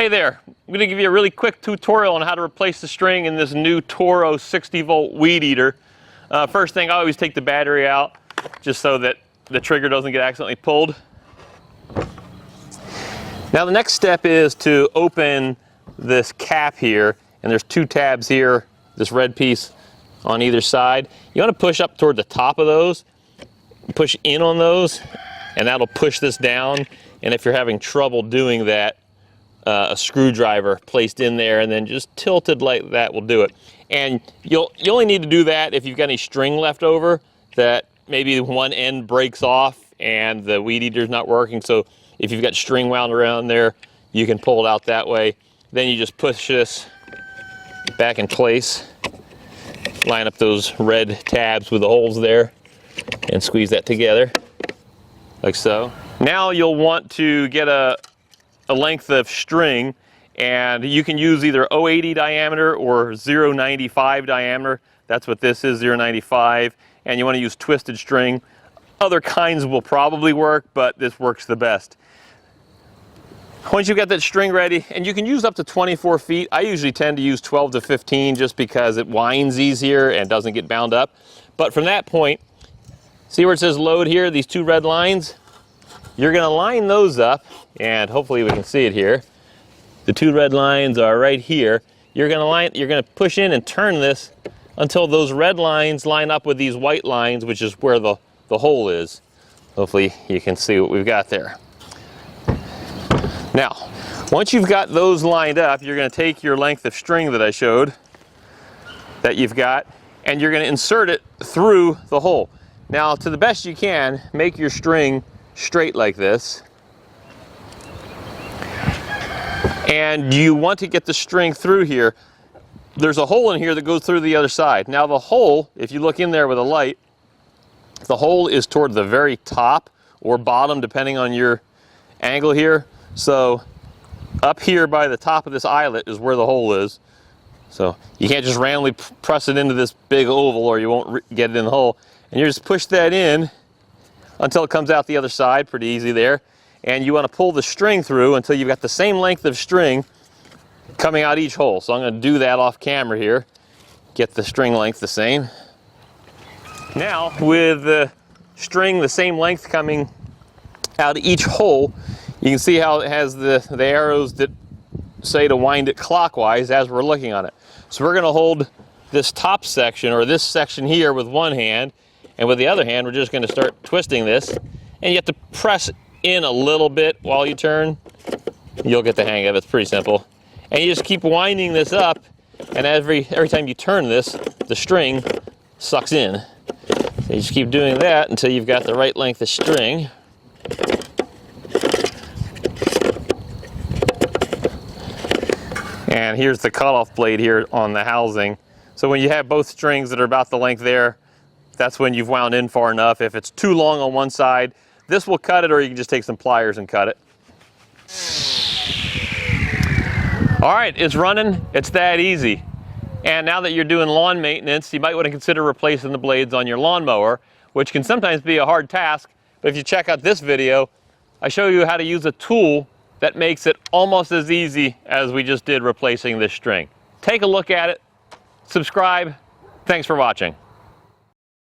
Hey there, I'm going to give you a really quick tutorial on how to replace the string in this new Toro 60-volt weed eater. First thing, I always take the battery out just so that the trigger doesn't get accidentally pulled. Now the next step is to open this cap here, and there's two tabs here, this red piece on either side. You want to push up toward the top of those, push in on those, and that'll push this down. And if you're having trouble doing that, a screwdriver placed in there and then just tilted like that will do it. And you only need to do that if you've got any string left over that maybe one end breaks off and the weed eater's not working. So if you've got string wound around there, you can pull it out that way. Then you just push this back in place, line up those red tabs with the holes there, and squeeze that together like so. Now you'll want to get a length of string, and you can use either 0.80 diameter or 0.95 diameter. That's what this is, 0.95, and you want to use twisted string. Other kinds will probably work, but this works the best. Once you've got that string ready, and you can use up to 24 feet. I usually tend to use 12 to 15 just because it winds easier and doesn't get bound up. But from that point, see where it says load here, these two red lines? You're going to line those up, and hopefully we can see it here. The two red lines are right here. You're going to push in and turn this until those red lines line up with these white lines, which is where the hole is. Hopefully you can see what we've got there. Now, once you've got those lined up, you're going to take your length of string that I showed that you've got, and you're going to insert it through the hole. Now, to the best you can, make your string straight like this. And you want to get the string through here. There's a hole in here that goes through the other side. Now the hole, if you look in there with a light, the hole is toward the very top or bottom depending on your angle here. So up here by the top of this eyelet is where the hole is. So you can't just randomly press it into this big oval or you won't get it in the hole. And you just push that in until it comes out the other side, pretty easy there. And you want to pull the string through until you've got the same length of string coming out each hole. So I'm going to do that off camera here, get the string length the same. Now with the string the same length coming out each hole, you can see how it has the arrows that say to wind it clockwise as we're looking on it. So we're going to hold this top section or this section here with one hand, and with the other hand we're just going to start twisting this, and you have to press in a little bit while you turn. You'll get the hang of it. It's pretty simple. And you just keep winding this up, and every time you turn this, the string sucks in. So you just keep doing that until you've got the right length of string. And here's the cutoff blade here on the housing. So when you have both strings that are about the length there, that's when you've wound in far enough. If it's too long on one side, this will cut it, or you can just take some pliers and cut it. All right, it's running. It's that easy. And now that you're doing lawn maintenance, you might want to consider replacing the blades on your lawnmower, which can sometimes be a hard task. But if you check out this video, I show you how to use a tool that makes it almost as easy as we just did replacing this string. Take a look at it, subscribe. Thanks for watching.